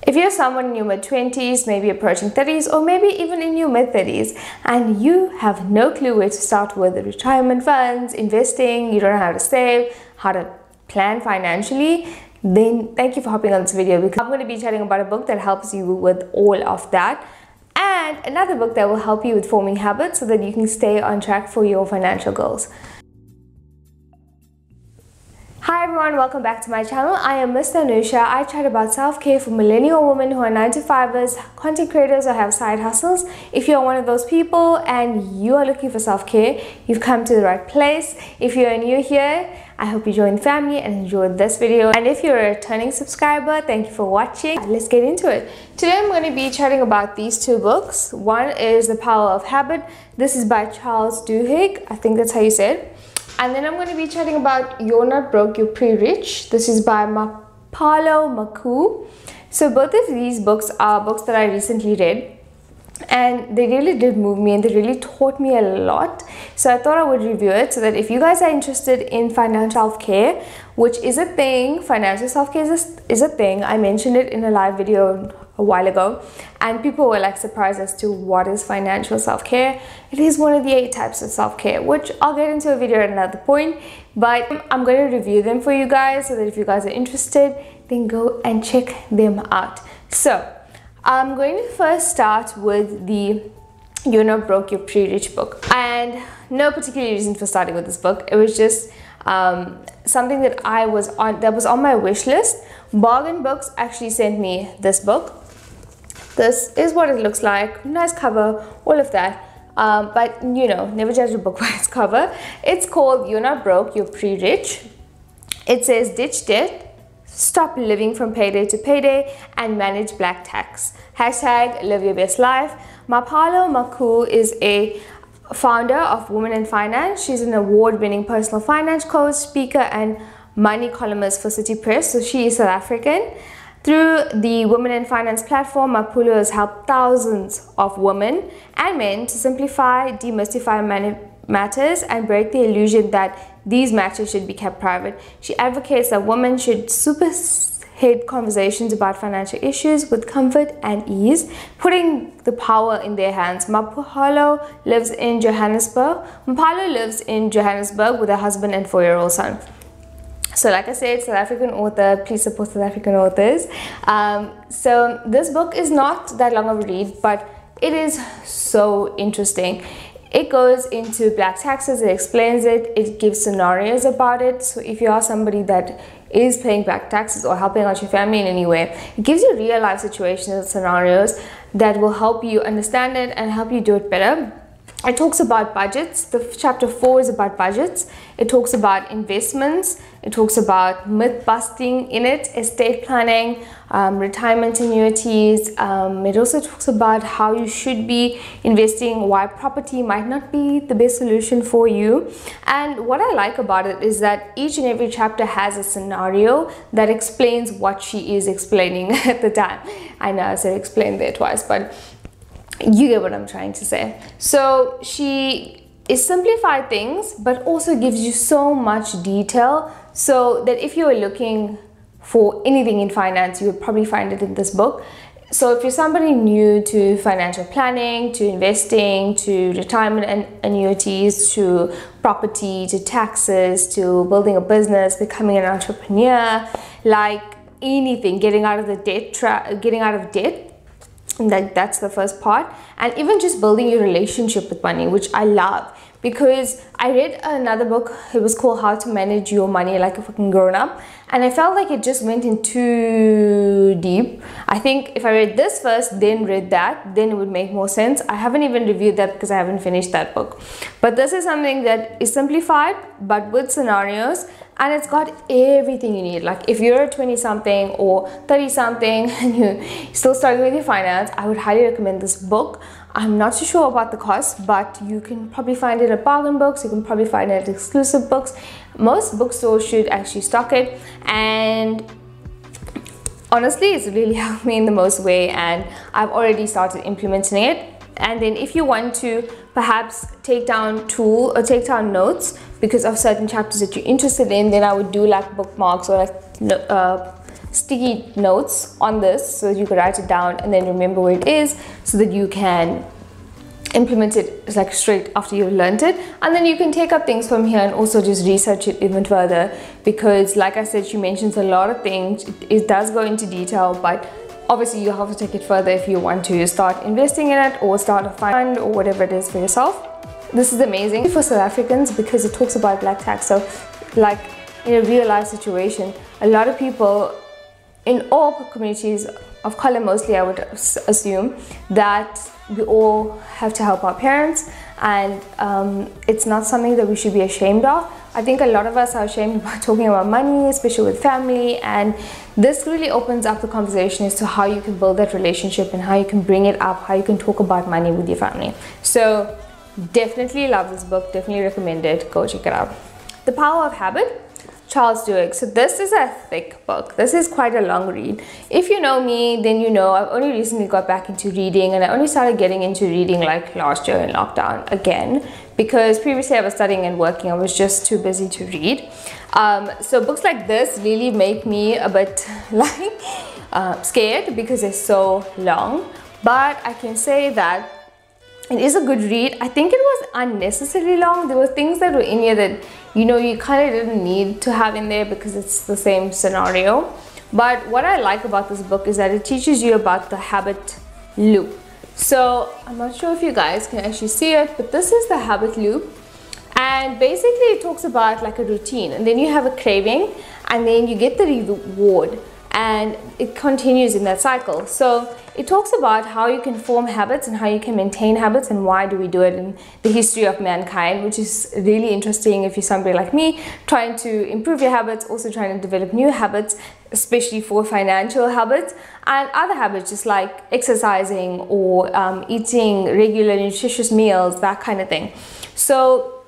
If you're someone in your mid-20s, maybe approaching 30s, or maybe even in your mid-30s, and you have no clue where to start with retirement funds, investing, you don't know how to save, how to plan financially, then thank you for hopping on this video, because I'm going to be chatting about a book that helps you with all of that, and another book that will help you with forming habits so that you can stay on track for your financial goals. Hi everyone, welcome back to my channel. I am Miss Anusha. I chat about self-care for millennial women who are 9-to-5ers, content creators, or have side hustles. If you're one of those people and you are looking for self-care, you've come to the right place. If you're new here, I hope you join the family and enjoyed this video. And if you're a returning subscriber, thank you for watching. Let's get into it. Today I'm going to be chatting about these two books. One is The Power of Habit. This is by Charles Duhigg. I think that's how you say it. And then I'm going to be chatting about You're Not Broke, You're Pre-Rich. This is by Paulo Coelho. So both of these books are books that I recently read, and they really did move me and they really taught me a lot. So I thought I would review it so that if you guys are interested in financial self-care, which is a thing, financial self-care is a thing. I mentioned it in a live video a while ago, and people were like surprised as to what is financial self-care. It is one of the 8 types of self-care, which I'll get into a video at another point, but I'm going to review them for you guys so that if you guys are interested, then go and check them out. So I'm going to first start with the You're Not Broke, You're Pre-Rich book, and no particular reason for starting with this book. It was just something that was on my wish list. Bargain Books actually sent me this book. This is what it looks like. Nice cover, all of that. But you know, never judge a book by its cover. It's called You're Not Broke, You're Pre-Rich. It says ditch debt, stop living from payday to payday, and manage black tax. Hashtag live your best life. Paulo Coelho is a founder of Women in Finance. She's an award-winning personal finance coach, speaker, and money columnist for City Press. So she is South African. Through the Women in Finance platform, Paulo has helped thousands of women and men to simplify, demystify money matters and break the illusion that these matters should be kept private. She advocates that women should supersede conversations about financial issues with comfort and ease, putting the power in their hands. Paulo lives in Johannesburg. Paulo lives in Johannesburg with her husband and 4-year-old son. So like I said, South African author. Please support South African authors. So this book is not that long of a read, but it is so interesting. It goes into black taxes, it explains it, it gives scenarios about it. So if you are somebody that is paying black taxes or helping out your family in any way, it gives you real life situations and scenarios that will help you understand it and help you do it better. It talks about budgets. The chapter 4 is about budgets. It talks about investments. It talks about myth busting in it, estate planning, retirement annuities. It also talks about how you should be investing, why property might not be the best solution for you. And what I like about it is that each and every chapter has a scenario that explains what she is explaining at the time. I know I said explain there twice, but you get what I'm trying to say. So she is simplified things, but also gives you so much detail, so that if you are looking for anything in finance, you would probably find it in this book. So if you're somebody new to financial planning, to investing, to retirement and annuities, to property, to taxes, to building a business, becoming an entrepreneur, like anything, getting out of the debt, that's the first part, and even just building your relationship with money, which I love, because I read another book. It was called How to Manage Your Money Like a Fucking Grown Up, and I felt like it just went in too deep. I think if I read this first, then read that, then it would make more sense. I haven't even reviewed that because I haven't finished that book, but this is something that is simplified but with scenarios, and it's got everything you need. Like if you're a 20-something or 30-something and you're still struggling with your finance, I would highly recommend this book. I'm not too sure about the cost, but you can probably find it at Bargain Books. You can probably find it at Exclusive Books. Most bookstores should actually stock it, and honestly, it's really helped me in the most way, and I've already started implementing it. And then if you want to perhaps take down notes because of certain chapters that you're interested in, then I would do like bookmarks or like sticky notes on this so that you can write it down and then remember where it is so that you can implement it like straight after you've learned it, and then you can take up things from here and also just research it even further, because like I said, she mentions a lot of things. It does go into detail, but obviously you have to take it further if you want to start investing in it or start a fund or whatever it is for yourself. This is amazing for South Africans because it talks about black tax. So like in a real life situation, a lot of people in all communities of color mostly, I would assume, that we all have to help our parents, and it's not something that we should be ashamed of. I think a lot of us are ashamed about talking about money, especially with family, and this really opens up the conversation as to how you can build that relationship and how you can bring it up, how you can talk about money with your family. So definitely love this book, definitely recommend it, go check it out. The Power of Habit, Charles Duhigg. So this is a thick book. This is quite a long read. If you know me, then you know I've only recently got back into reading, and I only started getting into reading like last year in lockdown again, because previously I was studying and working. I was just too busy to read. So books like this really make me a bit like scared because they're so long, but I can say that it is a good read. I think it was unnecessarily long. There were things that were in here that, you know, you kind of didn't need to have in there because it's the same scenario. But what I like about this book is that it teaches you about the habit loop. So I'm not sure if you guys can actually see it, but this is the habit loop. And basically it talks about like a routine, and then you have a craving, and then you get the reward, and it continues in that cycle. So it talks about how you can form habits and how you can maintain habits and why do we do it in the history of mankind, which is really interesting if you're somebody like me trying to improve your habits, also trying to develop new habits, especially for financial habits and other habits just like exercising or eating regular nutritious meals, that kind of thing. So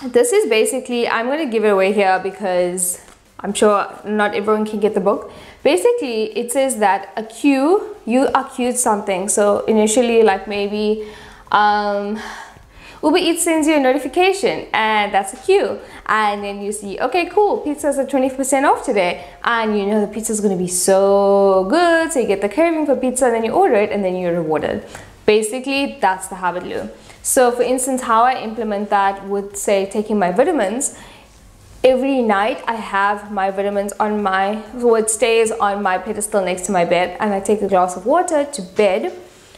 this is basically, I'm going to give it away here because I'm sure not everyone can get the book. Basically, it says that a cue, you accuse something. So initially, like maybe Uber Eats sends you a notification, and that's a cue. And then you see, okay, cool, pizza's at 20% off today. And you know the pizza's gonna be so good. So you get the craving for pizza, and then you order it, and then you're rewarded. Basically, that's the habit loop. So for instance, how I implement that with, say, taking my vitamins. Every night I have my vitamins on my, so it stays on my pedestal next to my bed, and I take a glass of water to bed.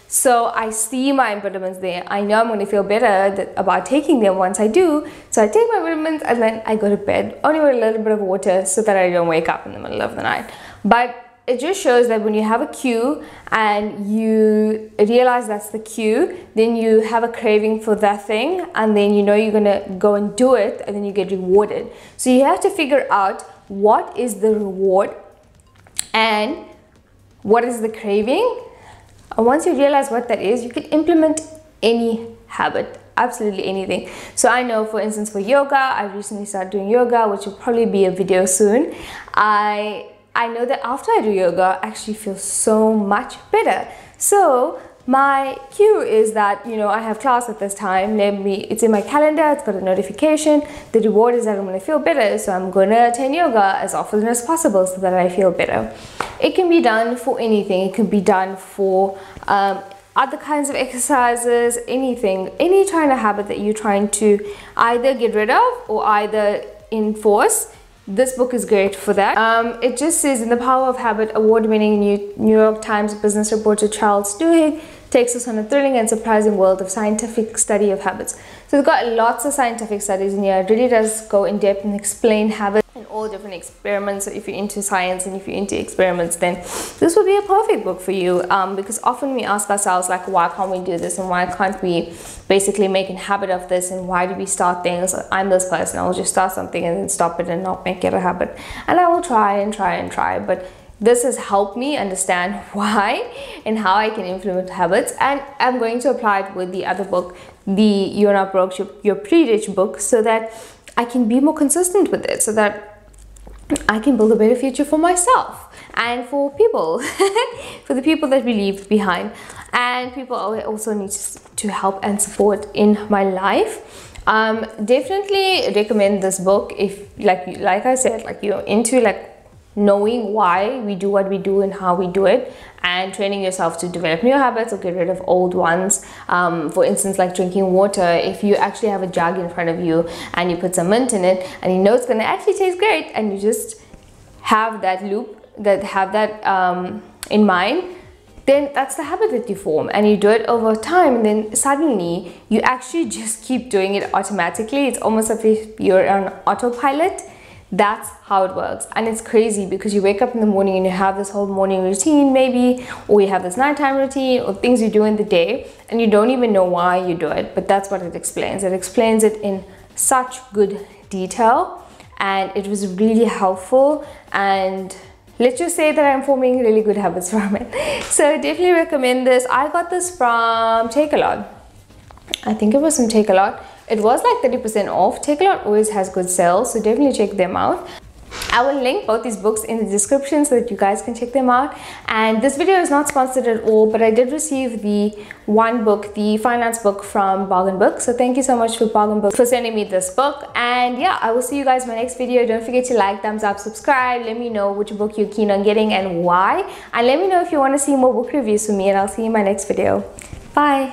So I see my vitamins there. I know I'm going to feel better about taking them once I do. So I take my vitamins and then I go to bed, only with a little bit of water so that I don't wake up in the middle of the night. But it just shows that when you have a cue and you realize that's the cue, then you have a craving for that thing, and then you know you're gonna go and do it, and then you get rewarded. So you have to figure out what is the reward and what is the craving. And once you realize what that is, you can implement any habit, absolutely anything. So I know, for instance, for yoga, I recently started doing yoga, which will probably be a video soon. I know that after I do yoga, I actually feel so much better. So my cue is that, you know, I have class at this time. It's in my calendar, it's got a notification. The reward is that I'm going to feel better. So I'm going to attend yoga as often as possible so that I feel better. It can be done for anything. It can be done for other kinds of exercises, anything, any kind of habit that you're trying to either get rid of or either enforce. This book is great for that. It just says, in The Power of Habit, award-winning New York Times business reporter Charles Duhigg takes us on a thrilling and surprising world of scientific study of habits. So we've got lots of scientific studies in here. It really does go in depth and explain habits and all different experiments. So if you're into science and if you're into experiments, then this would be a perfect book for you, because often we ask ourselves, like, why can't we do this, and why can't we basically make a habit of this, and why do we start things? I'm this person, I'll just start something and then stop it and not make it a habit, and I will try and try and try, but this has helped me understand why and how I can implement habits, and I'm going to apply it with the other book, the You're Not Broke, You're Pretty-Rich book, so that I can be more consistent with it, so that I can build a better future for myself and for people, for the people that we leave behind, and people also need to help and support in my life. Definitely recommend this book if, like I said, like you're into like knowing why we do what we do and how we do it, and training yourself to develop new habits or get rid of old ones. For instance, like drinking water, if you actually have a jug in front of you and you put some mint in it and you know it's going to actually taste great, and you just have that in mind, then that's the habit that you form, and you do it over time, and then suddenly you actually just keep doing it automatically. It's almost as if you're on autopilot. That's how it works. And it's crazy because you wake up in the morning and you have this whole morning routine maybe, or you have this nighttime routine, or things you do in the day, and you don't even know why you do it. But that's what it explains. It explains it in such good detail, and it was really helpful, and let's just say that I'm forming really good habits from it. So I definitely recommend this. I got this from Takealot. I think it was from Takealot. It was like 30% off. Takealot always has good sales, so definitely check them out. I will link both these books in the description so that you guys can check them out. And this video is not sponsored at all, but I did receive the one book, the finance book, from Bargain Book. So thank you so much for Bargain Book for sending me this book. And yeah, I will see you guys in my next video. Don't forget to like, thumbs up, subscribe. Let me know which book you're keen on getting and why. And let me know if you want to see more book reviews from me, and I'll see you in my next video. Bye.